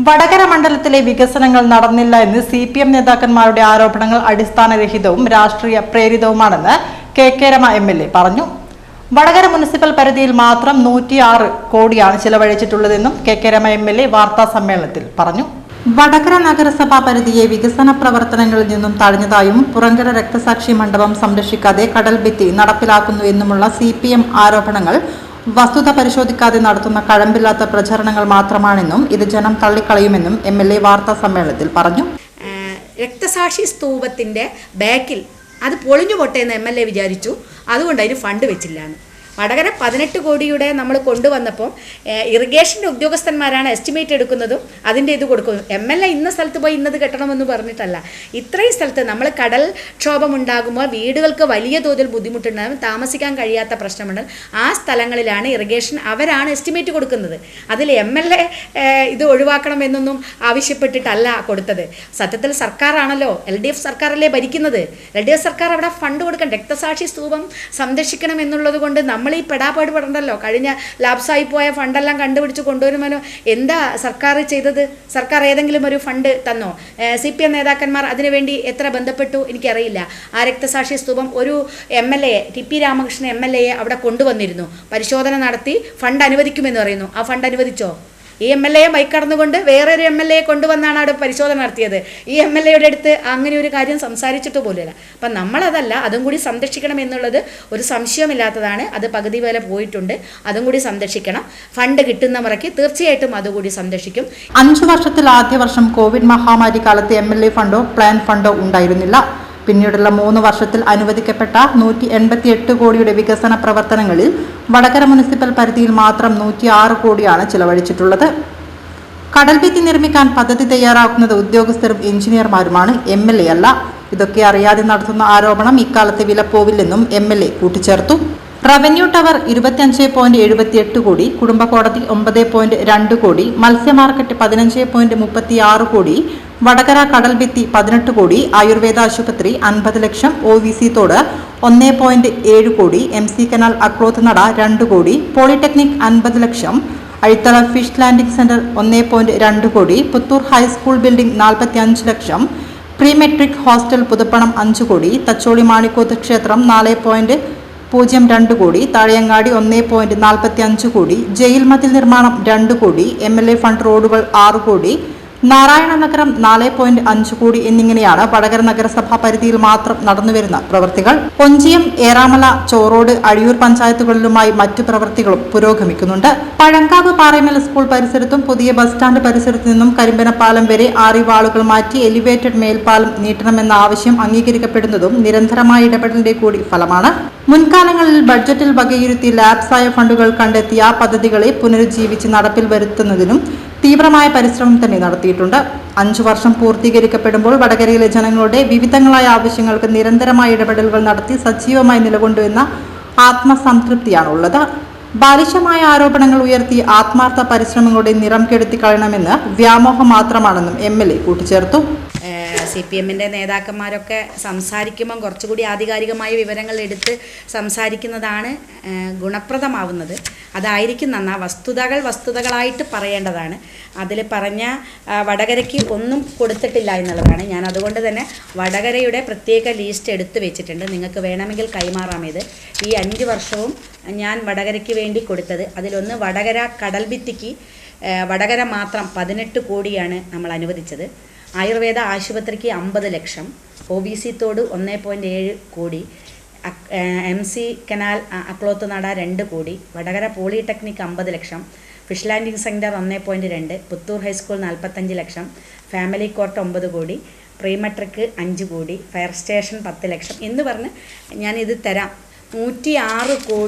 വടകര മണ്ഡലത്തിലെ വികസനങ്ങൾ നടന്നില്ല എന്ന് CPM നേതാക്കന്മാരുടെ ആരോപണങ്ങൾ അടിസ്ഥാനരഹിതവും രാഷ്ട്രീയ പ്രേരിതവുമാണെന്ന് കെ രമ MLA പറഞ്ഞു. വടകര മുനിസിപ്പൽ പരിധിയിൽ മാത്രം 106 കോടിയാണ് ചിലവഴിച്ചിട്ടുള്ളതെന്നും കെ രമ MLA വാർത്താ സമ്മേളനത്തിൽ പറഞ്ഞു. വടകര നഗരസഭാ പരിധിയെ വികസന പ്രവർത്തനങ്ങളിൽ നിന്നും തടഞ്ഞതായും പുറങ്കര രക്തസാക്ഷി മണ്ഡപം സംരക്ഷിക്കാതെ കടൽഭിത്തി നടപ്പിലാക്കുന്നു എന്നുമുള്ള CPM ആരോപണങ്ങൾ വസ്തുത പരിശോധിക്കാതെ നടത്തുന്ന കഴമ്പില്ലാത്ത പ്രചരണങ്ങൾ മാത്രമാണെന്നും ഇത് ജനം തള്ളിക്കളയുമെന്നും MLA വാർത്താ സമ്മേളനത്തിൽ പറഞ്ഞു. രക്തസാക്ഷി സ്തൂപത്തിന്റെ ബാക്കിൽ അത് പൊളിഞ്ഞു പൊട്ടേന്ന് MLA വിചാരിച്ചു. അതുകൊണ്ട് അതിന് ഫണ്ട് വെച്ചില്ലാന്ന്. വടകര 18 കോടിയുടെ നമ്മൾ കൊണ്ടുവന്നപ്പോൾ ഇറിഗേഷൻ്റെ ഉദ്യോഗസ്ഥന്മാരാണ് എസ്റ്റിമേറ്റ് എടുക്കുന്നതും അതിൻ്റെ ഇത് കൊടുക്കുന്നതും. MLA ഇന്ന സ്ഥലത്ത് പോയി ഇന്നത് കെട്ടണമെന്ന് പറഞ്ഞിട്ടല്ല. ഇത്രയും സ്ഥലത്ത് നമ്മൾ കടൽ ക്ഷോഭമുണ്ടാകുമ്പോൾ വീടുകൾക്ക് വലിയ തോതിൽ ബുദ്ധിമുട്ടുണ്ടാകും, താമസിക്കാൻ കഴിയാത്ത പ്രശ്നമുണ്ട്. ആ സ്ഥലങ്ങളിലാണ് ഇറിഗേഷൻ അവരാണ് എസ്റ്റിമേറ്റ് കൊടുക്കുന്നത്. അതിൽ MLA ഇത് ഒഴിവാക്കണമെന്നൊന്നും ആവശ്യപ്പെട്ടിട്ടല്ല കൊടുത്തത്. സത്യത്തിൽ സർക്കാരാണല്ലോ, LDF സർക്കാരല്ലേ ഭരിക്കുന്നത്. LDF സർക്കാർ അവിടെ ഫണ്ട് കൊടുക്കണം. രക്തസാക്ഷി സ്തൂപം സംരക്ഷിക്കണം എന്നുള്ളത് കൊണ്ട് നമ്മൾ ഈ പെടാപ്പാട് പെടണ്ടല്ലോ. കഴിഞ്ഞ ലാപ്സായി പോയ ഫണ്ടെല്ലാം കണ്ടുപിടിച്ച് കൊണ്ടുവരുമല്ലോ. എന്താ സർക്കാർ ചെയ്തത്? സർക്കാർ ഏതെങ്കിലും ഒരു ഫണ്ട് തന്നോ? CPM നേതാക്കന്മാർ അതിനുവേണ്ടി എത്ര ബന്ധപ്പെട്ടു എനിക്കറിയില്ല. ആ രക്തസാക്ഷി സ്തൂപം ഒരു MLA TP രാമകൃഷ്ണൻ MLA അവിടെ കൊണ്ടുവന്നിരുന്നു. പരിശോധന നടത്തി ഫണ്ട് അനുവദിക്കുമെന്ന് പറയുന്നു. ആ ഫണ്ട് അനുവദിച്ചോ? ഈ MLA മൈക്കടന്നുകൊണ്ട് വേറൊരു MLA കൊണ്ടുവന്നാണ് അവിടെ പരിശോധന നടത്തിയത്. ഈ MLAയുടെ അടുത്ത് അങ്ങനെ ഒരു കാര്യം സംസാരിച്ചിട്ട് പോലുമില്ല. അപ്പം നമ്മളതല്ല, അതും കൂടി സംരക്ഷിക്കണം എന്നുള്ളത് ഒരു സംശയമില്ലാത്തതാണ്. അത് പകുതി പോലെ പോയിട്ടുണ്ട്, അതും കൂടി സംരക്ഷിക്കണം. ഫണ്ട് കിട്ടുന്ന മുറയ്ക്ക് തീർച്ചയായിട്ടും അതുകൂടി സംരക്ഷിക്കും. 5 വർഷത്തിൽ ആദ്യ വർഷം കോവിഡ് മഹാമാരി കാലത്ത് MLA ഫണ്ടോ പ്ലാൻ ഫണ്ടോ ഉണ്ടായിരുന്നില്ല. പിന്നീടുള്ള 3 വർഷത്തിൽ അനുവദിക്കപ്പെട്ട 188 കോടിയുടെ വികസന പ്രവർത്തനങ്ങളിൽ വടകര മുനിസിപ്പൽ പരിധിയിൽ മാത്രം 106 കോടിയാണ് ചിലവഴിച്ചിട്ടുള്ളത്. കടൽഭിത്തി നിർമ്മിക്കാൻ പദ്ധതി തയ്യാറാക്കുന്നത് ഉദ്യോഗസ്ഥരും എഞ്ചിനീയർമാരുമാണ്, MLA അല്ല. ഇതൊക്കെ അറിയാതെ നടത്തുന്ന ആരോപണം ഇക്കാലത്തെ വിലപ്പോവില്ലെന്നും MLA കൂട്ടിച്ചേർത്തു. റവന്യൂ ടവർ 25.78 കോടി, കുടുംബ കോടതി 9.2 കോടി, മത്സ്യ മാർക്കറ്റ് 15.36 കോടി, വടകര കടൽഭിത്തി 18 കോടി, ആയുർവേദ ആശുപത്രി 50 ലക്ഷം, OVC തോട് 1.7 കോടി, MC കനാൽ അക്ലോത്ത് നട 2 കോടി, പോളിടെക്നിക് 50 ലക്ഷം, അഴിത്തല ഫിഷ് ലാൻഡിംഗ് സെന്റർ 1.2 കോടി, പുത്തൂർ ഹൈസ്കൂൾ ബിൽഡിംഗ് 45 ലക്ഷം, പ്രീ മെട്രിക് ഹോസ്റ്റൽ പുതുപ്പണം 5 കോടി, തച്ചോളി മാണിക്കോത്ത് ക്ഷേത്രം 4.02 കോടി, താഴയങ്ങാടി 1.45 കോടി, ജയിൽ മതിൽ നിർമ്മാണം 2 കോടി, MLA ഫണ്ട് റോഡുകൾ 6 കോടി, നാരായണ നഗരം 4.5 കോടി എന്നിങ്ങനെയാണ് വടകര നഗരസഭാ പരിധിയിൽ മാത്രം നടന്നുവരുന്ന പ്രവൃത്തികൾ. കൊഞ്ചിയം, ഏറാമല, ചോറോട്, അഴിയൂർ പഞ്ചായത്തുകളിലുമായി മറ്റു പ്രവൃത്തികളും പുരോഗമിക്കുന്നുണ്ട്. പഴങ്കാവ് പാറേമൽ സ്കൂൾ പരിസരത്തും പുതിയ ബസ് സ്റ്റാൻഡ് പരിസരത്തു നിന്നും കരിമ്പനപ്പാലം വരെ 6 വാളുകൾ മാറ്റി എലിവേറ്റഡ് മേൽപ്പാലം നീട്ടണമെന്ന ആവശ്യം അംഗീകരിക്കപ്പെടുന്നതും നിരന്തരമായ ഇടപെടലിന്റെ കൂടി ഫലമാണ്. മുൻകാലങ്ങളിൽ ബഡ്ജറ്റിൽ വകയിരുത്തി ലാപ്സായ ഫണ്ടുകൾ കണ്ടെത്തിയ പദ്ധതികളെ പുനരുജ്ജീവിച്ച് നടപ്പിൽ വരുത്തുന്നതിനും തീവ്രമായ പരിശ്രമം തന്നെ നടത്തിയിട്ടുണ്ട്. 5 വർഷം പൂർത്തീകരിക്കപ്പെടുമ്പോൾ വടകരയിലെ ജനങ്ങളുടെ വിവിധങ്ങളായ ആവശ്യങ്ങൾക്ക് നിരന്തരമായ ഇടപെടലുകൾ നടത്തി സജീവമായി നിലകൊണ്ടുവന്ന ആത്മസംതൃപ്തിയാണുള്ളത്. ബാലിശമായ ആരോപണങ്ങൾ ഉയർത്തി ആത്മാർത്ഥ പരിശ്രമങ്ങളുടെ നിറം കെടുത്തി കളയണമെന്ന് വ്യാമോഹം മാത്രമാണെന്നും MLA കൂട്ടിച്ചേർത്തു. CPMൻ്റെ നേതാക്കന്മാരൊക്കെ സംസാരിക്കുമ്പം കുറച്ചുകൂടി ആധികാരികമായ വിവരങ്ങൾ എടുത്ത് സംസാരിക്കുന്നതാണ് ഗുണപ്രദമാവുന്നത്. അതായിരിക്കും നന്നാ. വസ്തുതകളായിട്ട് പറയേണ്ടതാണ്. അതിൽ പറഞ്ഞ വടകരയ്ക്ക് ഒന്നും കൊടുത്തിട്ടില്ല എന്നുള്ളതാണ്. ഞാൻ അതുകൊണ്ട് തന്നെ വടകരയുടെ പ്രത്യേക ലിസ്റ്റ് എടുത്ത് വെച്ചിട്ടുണ്ട്. നിങ്ങൾക്ക് വേണമെങ്കിൽ കൈമാറാം. ഇത് ഈ 5 വർഷവും ഞാൻ വടകരയ്ക്ക് വേണ്ടി കൊടുത്തത്. അതിലൊന്ന് വടകര കടൽഭിത്തിക്ക് വടകര മാത്രം 18 കോടിയാണ് നമ്മൾ അനുവദിച്ചത്. ആയുർവേദ ആശുപത്രിക്ക് 50 ലക്ഷം, OVC തോട് 1.7 കോടി, MC canal അക്ലോത്ത് Nada 2 crore, Vadakara polytechnic 50 lakh, fish landing centre 1.2, Puthur high school 45 lakh, family court 9 crore, pre metric 5 കോടി, ഫയർ സ്റ്റേഷൻ 10 ലക്ഷം എന്ന് പറഞ്ഞ് ഞാനിത് തരാം. 106 കോടി